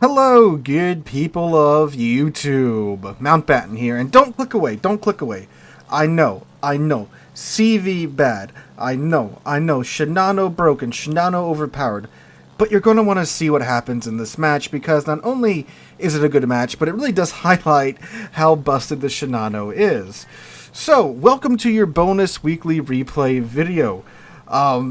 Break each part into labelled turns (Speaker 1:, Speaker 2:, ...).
Speaker 1: Hello, good people of YouTube. Mountbatten here, and don't click away, don't click away. I know. CV bad. I know. Shinano broken, Shinano overpowered. But you're going to want to see what happens in this match, because not only is it a good match, but it really does highlight how busted the Shinano is. So, welcome to your bonus weekly replay video.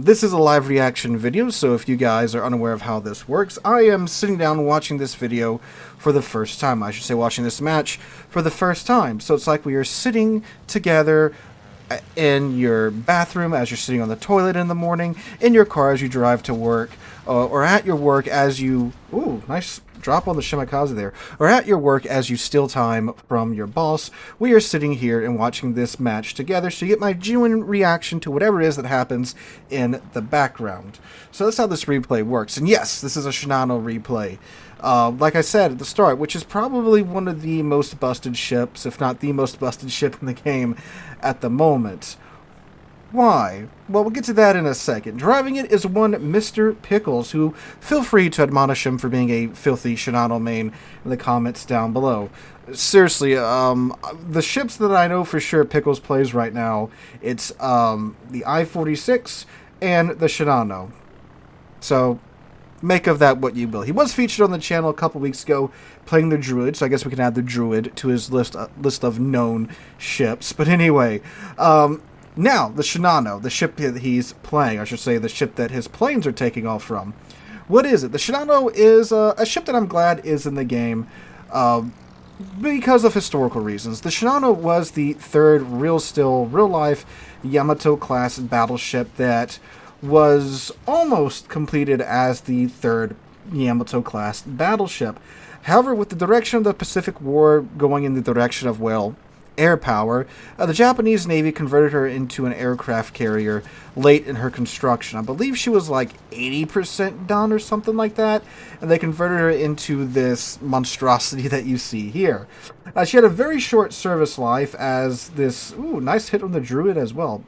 Speaker 1: This is a live reaction video, so if you guys are unaware of how this works, I am sitting down watching this video for the first time. I should say watching this match for the first time. So it's like we are sitting together in your bathroom as you're sitting on the toilet in the morning, in your car as you drive to work, or at your work as you... Ooh, nice drop on the shimakaze there. Or at your work as you steal time from your boss. We are sitting here and watching this match together, so you get my genuine reaction to whatever it is that happens in the background. So that's how this replay works. And yes, this is a Shinano replay. Like I said at the start, which is probably one of the most busted ships, if not the most busted ship in the game at the moment. Why? Well, we'll get to that in a second. Driving it is one Mr. Pickles, who feel free to admonish him for being a filthy Shinano main in the comments down below. Seriously, the ships that I know for sure Pickles plays right now, it's the I-46 and the Shinano. So, make of that what you will. He was featured on the channel a couple weeks ago playing the Druid, so I guess we can add the Druid to his list of known ships. But anyway, now, the Shinano, the ship that he's playing, I should say the ship that his planes are taking off from. What is it? The Shinano is a ship that I'm glad is in the game because of historical reasons. The Shinano was the third real-life Yamato-class battleship that was almost completed as the third Yamato-class battleship. However, with the direction of the Pacific War going in the direction of, well, air power, the Japanese Navy converted her into an aircraft carrier late in her construction. I believe she was like 80% done or something like that, and they converted her into this monstrosity that you see here. She had a very short service life as this... Ooh, nice hit on the Druid as well.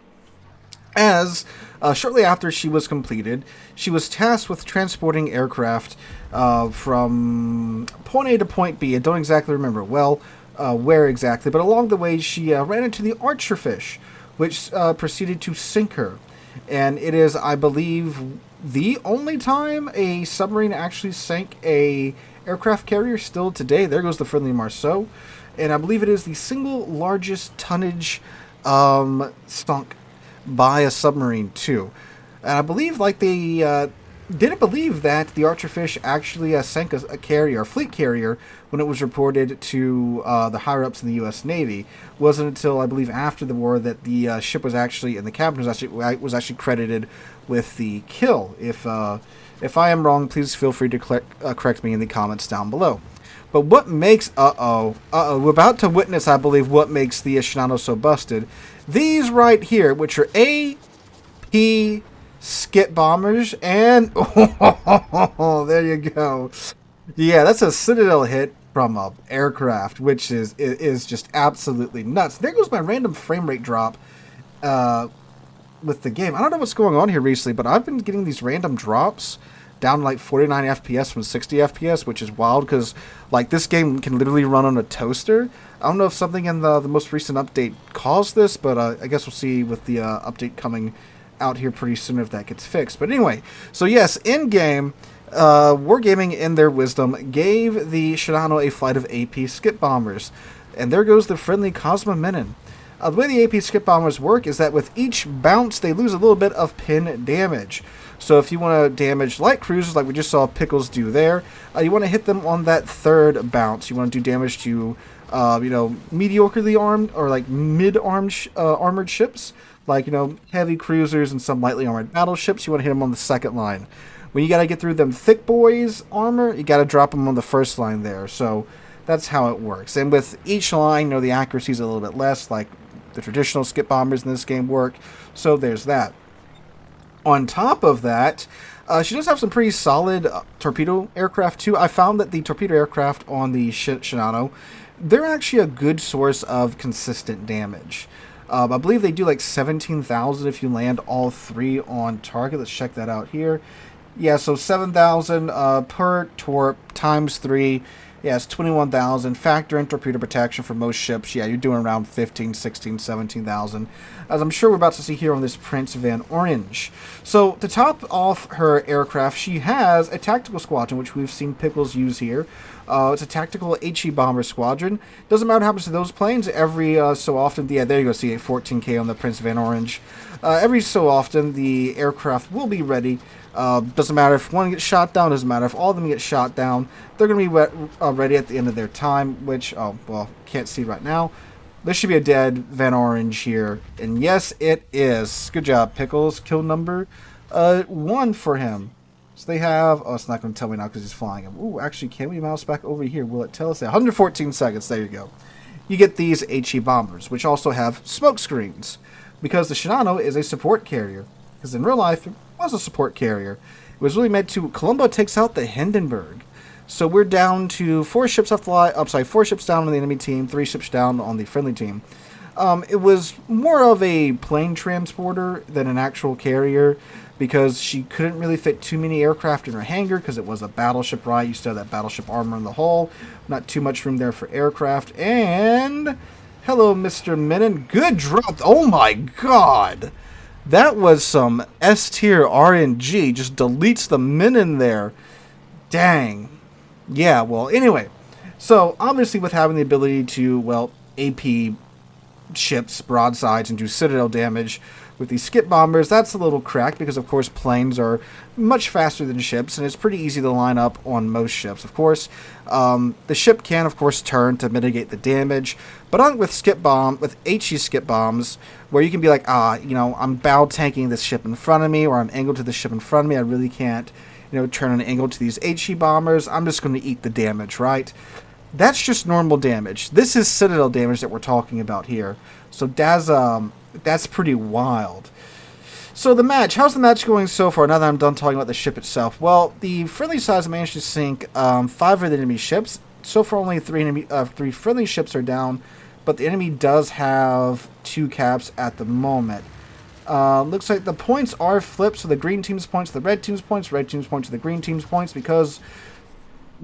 Speaker 1: As, shortly after she was completed, she was tasked with transporting aircraft from point A to point B. I don't exactly remember well where exactly, but along the way she ran into the Archerfish, which proceeded to sink her. And it is, I believe, the only time a submarine actually sank a aircraft carrier still today. There goes the friendly Marceau. And I believe it is the single largest tonnage sunk by a submarine too. And I believe like they didn't believe that the Archerfish actually sank a carrier, a fleet carrier, when it was reported to the higher-ups in the U.S. Navy. It wasn't until, I believe, after the war that the ship was actually, and the captain was actually credited with the kill. If I am wrong, please feel free to correct me in the comments down below. But what makes... we're about to witness, I believe, what makes the Shinano so busted. These right here, which are AP skip bombers, and... Oh, there you go. Yeah, that's a Citadel hit from an aircraft, which is just absolutely nuts. There goes my random frame rate drop with the game. I don't know what's going on here recently, but I've been getting these random drops down to like 49 FPS from 60 FPS, which is wild because like this game can literally run on a toaster. I don't know if something in the most recent update caused this, but I guess we'll see with the update coming out here pretty soon if that gets fixed. But anyway, so yes, in game, Wargaming in their wisdom gave the Shinano a flight of AP skip bombers, and there goes the friendly Cosma Minin. The way the AP skip bombers work is that with each bounce they lose a little bit of pin damage. So if you want to damage light cruisers like we just saw Pickles do there, you want to hit them on that third bounce. You want to do damage to you know, mediocrely armed or like mid-armed armored ships, like, you know, heavy cruisers and some lightly armored battleships. You want to hit them on the second line. When you got to get through them thick boys armor, you got to drop them on the first line there. So that's how it works. And with each line, you know, the accuracy is a little bit less, like the traditional skip bombers in this game work. So there's that. On top of that, she does have some pretty solid torpedo aircraft too. I found that the torpedo aircraft on the Shinano, they're actually a good source of consistent damage. I believe they do like 17,000 if you land all three on target. Let's check that out here. Yeah, so 7,000 per torp times 3. Yeah, it's 21,000. Factor in torpedo protection for most ships. Yeah, you're doing around 15, 16, 17,000. As I'm sure we're about to see here on this Prince Van Orange. So, to top off her aircraft, she has a tactical squadron, which we've seen Pickles use here. It's a tactical HE bomber squadron. Doesn't matter what happens to those planes. Every so often, yeah, there you go, see a 14K on the Prince Van Orange. Every so often, the aircraft will be ready. Doesn't matter if one gets shot down, doesn't matter if all of them get shot down. They're going to be ready at the end of their time, which, oh, well, can't see right now. This should be a dead Van Orange here. And yes, it is. Good job, Pickles. Kill number 1 for him. So they have, oh, it's not going to tell me now because he's flying him. Ooh, actually, can we mouse back over here? Will it tell us? 114 seconds. There you go. You get these HE bombers, which also have smoke screens, because the Shinano is a support carrier. Because in real life, it was a support carrier. It was really meant to. Colombo takes out the Hindenburg. So we're down to 4 ships off the line. I'm sorry, 4 ships down on the enemy team, 3 ships down on the friendly team. It was more of a plane transporter than an actual carrier, because she couldn't really fit too many aircraft in her hangar because it was a battleship, right? You still have that battleship armor in the hull. Not too much room there for aircraft. And hello, Mr. Minin. Good drop. Oh my god. That was some S-tier RNG. Just deletes the Minin there. Dang. Yeah, well, anyway. So, obviously with having the ability to, well, AP ships, broadsides, and do citadel damage with these skip bombers, that's a little cracked because, of course, planes are much faster than ships, and it's pretty easy to line up on most ships. Of course, the ship can, of course, turn to mitigate the damage, but on with HE skip bombs, where you can be like, I'm bow tanking this ship in front of me, or I'm angled to the ship in front of me, I really can't, turn an angle to these HE bombers, I'm just going to eat the damage, right? That's just normal damage. This is citadel damage that we're talking about here. So that's pretty wild. So the match, how's the match going so far now that I'm done talking about the ship itself? Well, the friendly sides managed to sink 5 of the enemy ships. So far only 3 friendly ships are down, but the enemy does have 2 caps at the moment. Looks like the points are flipped, so the green team's points, the red team's points, red team's points, the green team's points, because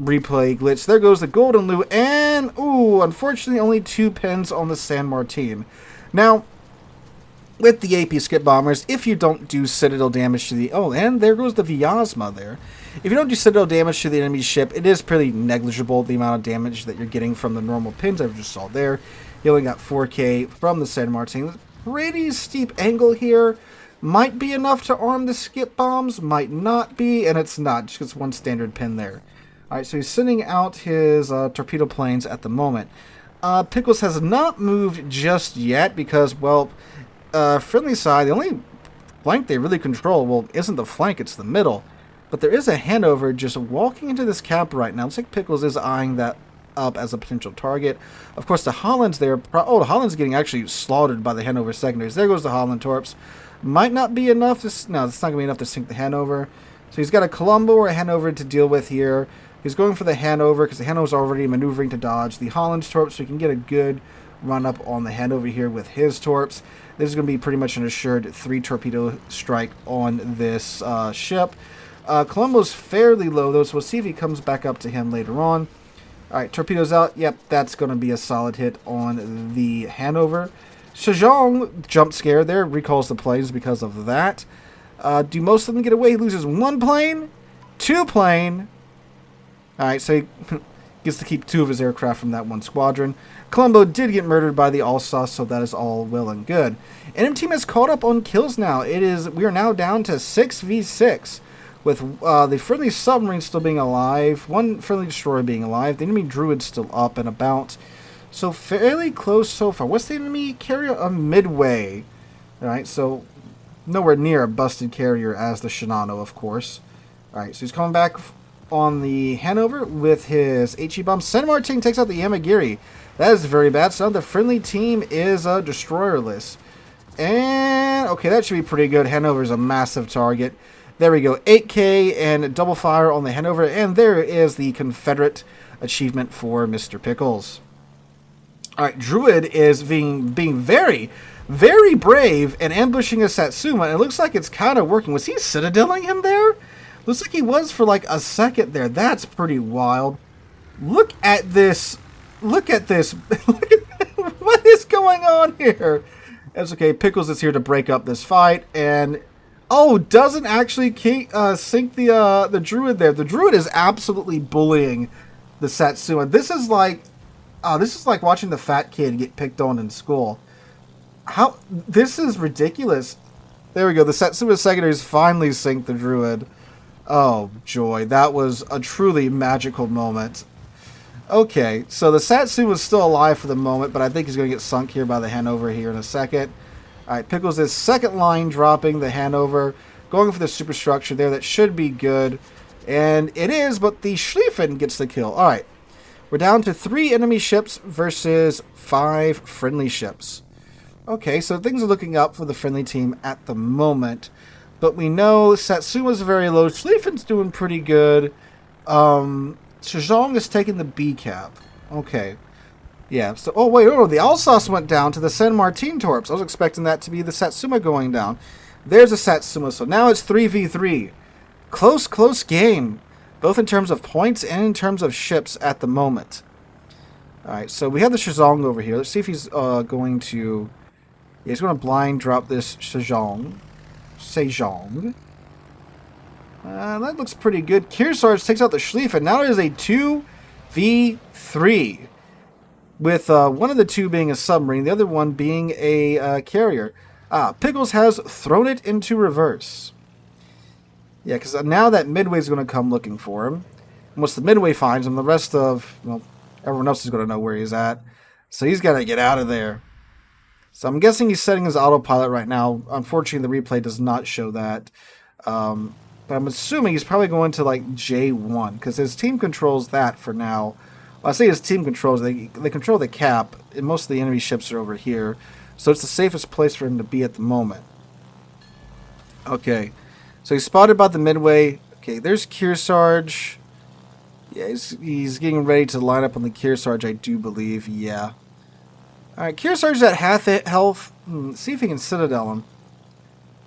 Speaker 1: replay glitch. There goes the golden loot, and ooh, unfortunately only 2 pins on the San Martin. Now, with the AP skip bombers, if you don't do citadel damage to the... Oh, and there goes the Vyazma there. If you don't do citadel damage to the enemy ship, it is pretty negligible, the amount of damage that you're getting from the normal pins I just saw there. You only got 4K from the San Martin. Pretty steep angle here. Might be enough to arm the skip bombs, might not be, and it's not. Just gets 1 standard pin there. Alright, so he's sending out his torpedo planes at the moment. Pickles has not moved just yet because, well, friendly side, the only flank they really control, well, isn't the flank, it's the middle. But there is a Hanover just walking into this cap right now. Looks like Pickles is eyeing that up as a potential target. Of course, the Holland's there. Oh, the Holland's getting actually slaughtered by the Hanover secondaries. There goes the Holland torps. Might not be enough to... No, it's not going to be enough to sink the Hanover. So he's got a Colombo or a Hanover to deal with here. He's going for the Hanover because the Hanover's already maneuvering to dodge the Holland's torps, so he can get a good run up on the Hanover here with his torps. This is going to be pretty much an assured 3 torpedo strike on this ship. Colombo's fairly low though, so we'll see if he comes back up to him later on. Alright, torpedoes out. Yep, that's going to be a solid hit on the Hanover. Shajong, jump scare there, recalls the planes because of that. Do most of them get away? He loses 1 plane, 2 plane. Alright, so he gets to keep 2 of his aircraft from that 1 squadron. Colombo did get murdered by the Alsace, so that is all well and good. Enemy team has caught up on kills now. We are now down to 6v6, with the friendly submarine still being alive, 1 friendly destroyer being alive, the enemy druid still up and about. So fairly close so far. What's the enemy carrier? A Midway. Alright, so nowhere near a busted carrier as the Shinano, of course. Alright, so he's coming back on the Hanover with his HE bomb. San Martin takes out the Yamagiri. That is very bad. So now the friendly team is destroyerless. And, okay, that should be pretty good. Hanover's a massive target. There we go. 8K and double fire on the Hanover. And there is the Confederate achievement for Mr. Pickles. Alright, Druid is being very, very brave and ambushing a Satsuma. And it looks like it's kind of working. Was he citadeling him there? Looks like he was for like a second there. That's pretty wild. Look at this. Look at this. Look at, what is going on here? That's okay. Pickles is here to break up this fight, and oh, doesn't actually sink the druid there. The druid is absolutely bullying the Satsuma. This is like watching the fat kid get picked on in school. How this is ridiculous. There we go. The Satsuma secondaries finally sink the druid. Oh joy, that was a truly magical moment. Okay, so the Satsuma is still alive for the moment, but I think he's going to get sunk here by the Hanover here in a second. Alright, Pickles is second line dropping the Hanover, going for the superstructure there. That should be good. And it is, but the Schlieffen gets the kill. Alright, we're down to 3 enemy ships versus 5 friendly ships. Okay, so things are looking up for the friendly team at the moment. But we know Satsuma's very low. Schlieffen's doing pretty good. Shizong is taking the B cap. Okay. Yeah, so, oh wait, the Alsace went down to the San Martin Torps. I was expecting that to be the Satsuma going down. There's a Satsuma, so now it's 3v3. Close game, both in terms of points and in terms of ships at the moment. Alright, so we have the Shizong over here. Let's see if he's going to... Yeah, he's going to blind drop this Sejong. That looks pretty good. Kearsarge takes out the Schlieffen. Now it is a 2v3. With one of the two being a submarine, the other one being a carrier. Pickles has thrown it into reverse. Yeah, because now that Midway's going to come looking for him. And once the Midway finds him, the rest of, well, everyone else is going to know where he's at. So he's got to get out of there. So I'm guessing he's setting his autopilot right now. Unfortunately, the replay does not show that. But I'm assuming he's probably going to like J1 because his team controls that for now. Well, I say his team controls. They control the cap, and most of the enemy ships are over here. So it's the safest place for him to be at the moment. Okay. So he's spotted by the Midway. Okay, there's Kearsarge. Yeah, he's getting ready to line up on the Kearsarge, I do believe. Yeah. Alright, Kearsarge's at half health. See if he can Citadel him.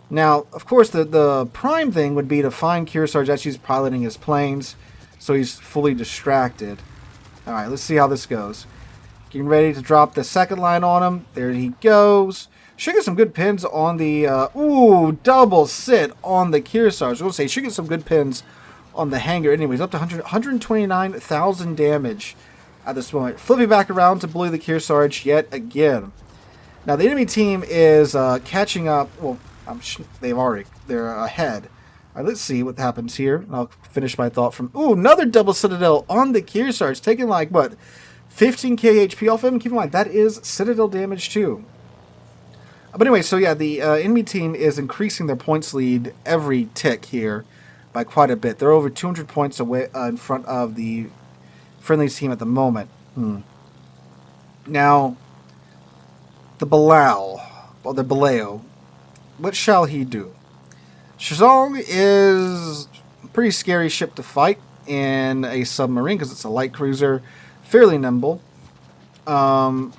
Speaker 1: Now, of course, the prime thing would be to find Kearsarge as he's piloting his planes, so he's fully distracted. Alright, let's see how this goes. Getting ready to drop the second line on him. There he goes. Should get some good pins on the... double sit on the Kearsarge. I was going to say, should get some good pins on the hangar. Anyways, up to 129,000 damage at this moment. Flipping back around to bully the Kearsarge yet again. Now, the enemy team is catching up. Well, they're ahead. All right, let's see what happens here. I'll finish my thought from... another double Citadel on the Kearsarge. Taking like, what, 15k HP off him? Keep in mind, that is Citadel damage too. But anyway, so yeah, the enemy team is increasing their points lead every tick here by quite a bit. They're over 200 points away in front of the friendly team at the moment. Now, the Balao, what shall he do? Shizong is a pretty scary ship to fight in a submarine because it's a light cruiser, fairly nimble. Dang,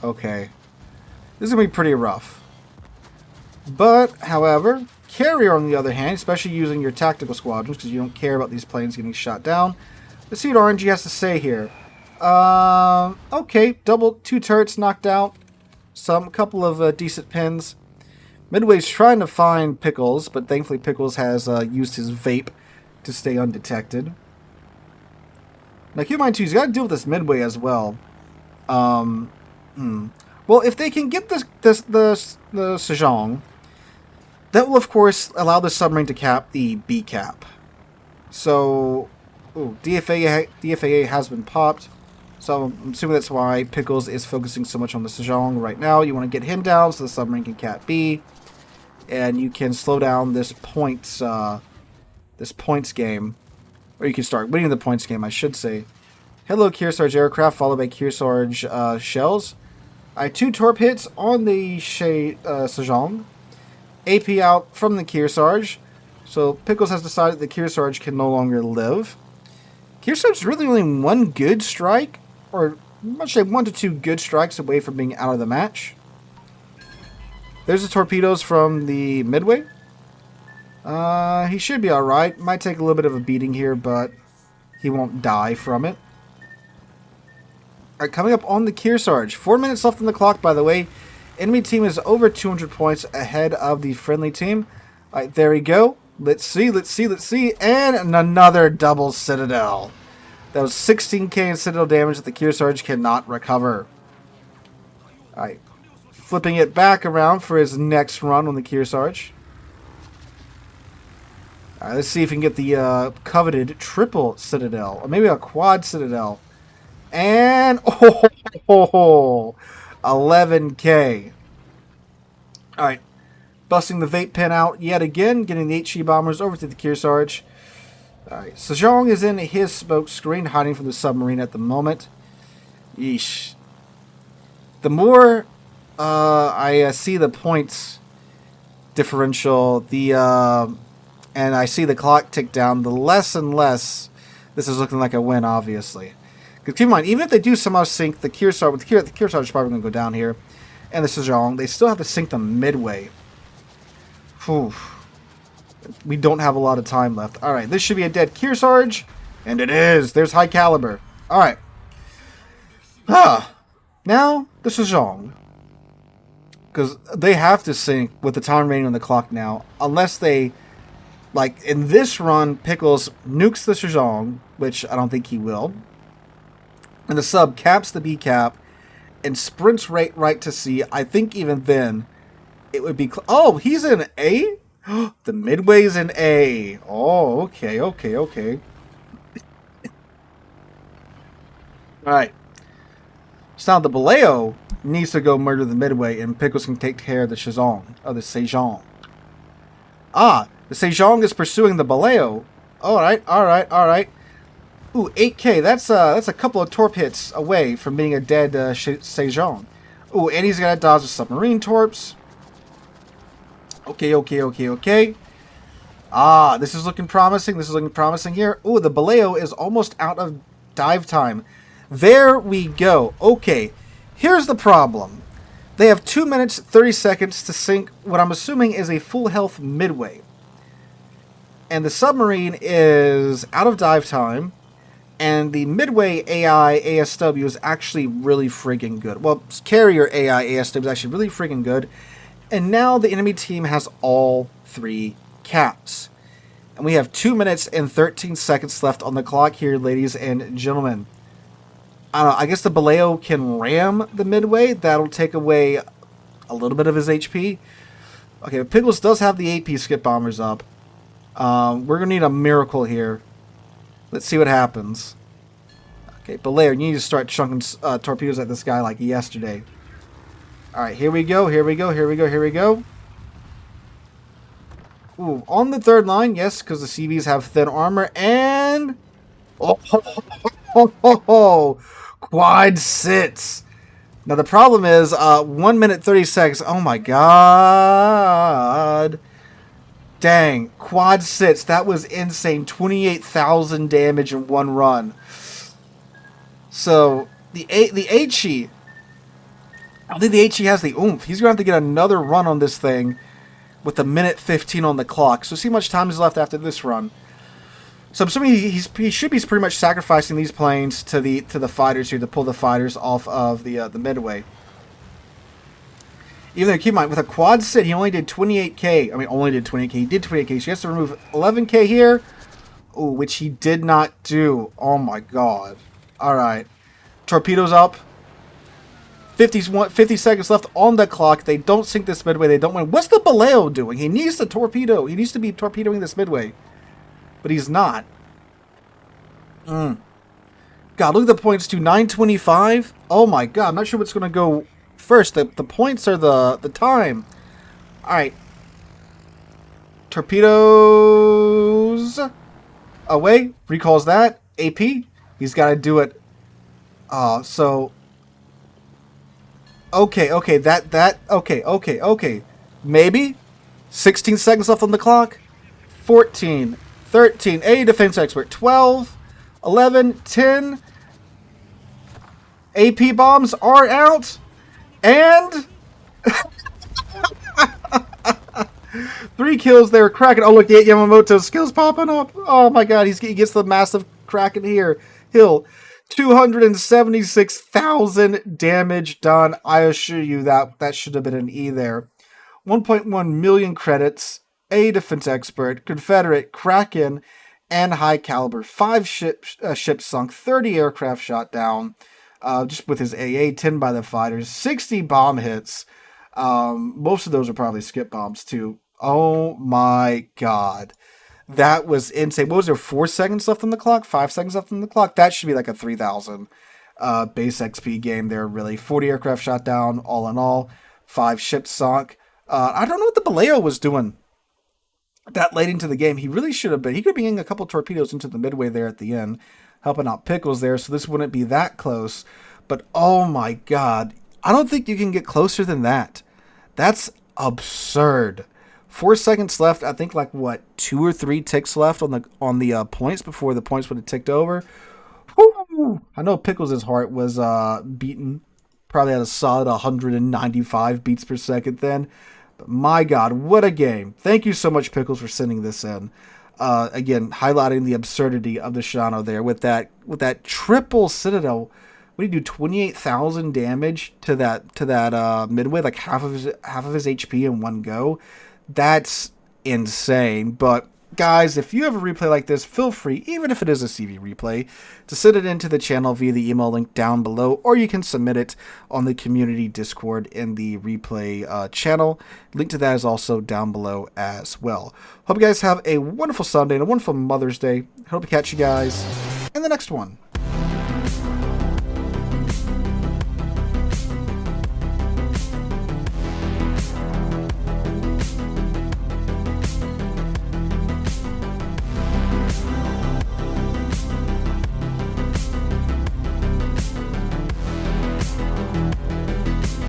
Speaker 1: okay. This is going to be pretty rough. But, however, carrier on the other hand, especially using your tactical squadrons because you don't care about these planes getting shot down. Let's see what RNG has to say here. Okay, two turrets knocked out. A couple of decent pins. Midway's trying to find Pickles, but thankfully Pickles has used his vape to stay undetected. Now keep in mind too, he's got to deal with this Midway as well. Well, if they can get the Sejong, that will of course allow the submarine to cap the B cap. So, DFAA has been popped. So I'm assuming that's why Pickles is focusing so much on the Sejong right now. You want to get him down so the submarine can cap B, and you can slow down this points game, or you can start winning the points game, I should say. Hello, Kearsarge aircraft, followed by Kearsarge shells. I had 2 torp hits on the Sejong. AP out from the Kearsarge. So Pickles has decided the Kearsarge can no longer live. Kearsarge is really only one good strike, or much say 1 to 2 good strikes away from being out of the match. There's the torpedoes from the Midway. He should be alright. Might take a little bit of a beating here, but he won't die from it. Alright, coming up on the Kearsarge. 4 minutes left on the clock, by the way. Enemy team is over 200 points ahead of the friendly team. Alright, there we go. Let's see, let's see, let's see. And another double Citadel. That was 16k in Citadel damage that the Kearsarge cannot recover. Alright, flipping it back around for his next run on the Kearsarge. Alright, let's see if we can get the coveted triple Citadel. Or maybe a quad Citadel. And, 11k. Alright, busting the vape pen out yet again, getting the HE bombers over to the Kearsarge. Alright, Sejong is in his smoke screen, hiding from the submarine at the moment. Yeesh. The more I see the points differential, and I see the clock tick down, the less and less this is looking like a win, obviously. Because keep in mind, even if they do somehow sink the Kearsarge, the Kearsarge is probably going to go down here, and the Sejong, they still have to sink them midway. Whew. We don't have a lot of time left. Alright, this should be a dead Kearsarge, and it is. There's high caliber. Alright. Now, the Sejong. Because they have to sink with the time remaining on the clock now, unless they, like in this run, Pickles nukes the Sejong, which I don't think he will. And the sub caps the B cap and sprints right to C. I think even then it would be... Oh, he's in A? The Midway's in A. Oh, okay. Alright. So now the Baleo needs to go murder the Midway, and Pickles can take care of the Sejong. Ah, the Sejong is pursuing the Baleo. Alright. Ooh, 8k. That's a couple of torp hits away from being a dead Sejong. Ooh, and he's got to dodge the submarine torps. Okay. Ah, this is looking promising. Here. Ooh, the Baleo is almost out of dive time. There we go. Okay, here's the problem. They have 2 minutes, 30 seconds to sink what I'm assuming is a full health Midway. And the submarine is out of dive time. And the Midway AI ASW is actually really friggin' good. Well, carrier AI ASW is actually really friggin' good. And now the enemy team has all 3 caps. And we have 2 minutes and 13 seconds left on the clock here, ladies and gentlemen. I don't know, I guess the Baleo can ram the Midway. That'll take away a little bit of his HP. Okay, but Pickles does have the AP skip bombers up. We're going to need a miracle here. Let's see what happens. Okay, Baleo, you need to start chunking torpedoes at this guy like yesterday. Alright, here we go. Ooh, on the third line, yes, because the CVs have thin armor, and... Quad sits. Now the problem is 1 minute 30 seconds. Oh my god. Dang, quad sits. That was insane. 28,000 damage in one run. So the HE, I think the HE has the oomph. He's gonna have to get another run on this thing with a minute 15 on the clock. So see how much time is left after this run. So I'm assuming he should be pretty much sacrificing these planes to the fighters here to pull the fighters off of the Midway. Even though, keep in mind, with a quad sit, he only did 28k. I mean, only did 28k. He did 28k, so he has to remove 11k here. Ooh, which he did not do. Oh my god. Alright. Torpedoes up. 50 seconds left on the clock. They don't sink this Midway. They don't win. What's the Baleo doing? He needs to torpedo. He needs to be torpedoing this Midway. But he's not. God, look at the points to 925. Oh my god, I'm not sure what's going to go first. The points are the time. Alright. Torpedoes away. Recalls that. AP. He's got to do it. So... Okay. Maybe. 16 seconds left on the clock. 14. 13, A defense expert, 12, 11, 10, AP bombs are out, and 3 kills there. Kraken. Oh, look, Yamamoto's skills popping up. Oh, my God. He gets the massive Kraken here. Hill. 276,000 damage done. I assure you that should have been an E there. 1.1 million credits. A defense expert. Confederate. Kraken. And high caliber. 5 ships sunk. 30 aircraft shot down. Just with his AA. 10 by the fighters. 60 bomb hits. Most of those are probably skip bombs too. Oh my God. That was insane. What was there? 4 seconds left on the clock? 5 seconds left on the clock? That should be like a 3,000 base XP game there, really. 40 aircraft shot down, all in all. 5 ships sunk. I don't know what the Baleo was doing that late into the game. He really should have been. He could be getting a couple torpedoes into the midway there at the end, helping out Pickles there, so this wouldn't be that close. But oh my God. I don't think you can get closer than that. That's absurd. 4 seconds left. I think like what 2 or 3 ticks left on the points before the points would have ticked over. Woo! I know Pickles' heart was beaten. Probably had a solid 195 beats per second then. But my God, what a game! Thank you so much, Pickles, for sending this in. Again, highlighting the absurdity of the Shinano there with that triple Citadel. What do you do? 28,000 damage to that midway, like half of his HP in one go. That's insane. But guys, if you have a replay like this, feel free, even if it is a CV replay, to send it into the channel via the email link down below, or you can submit it on the community Discord in the replay channel. Link to that is also down below as well. Hope you guys have a wonderful Sunday and a wonderful Mother's Day. Hope to catch you guys in the next one.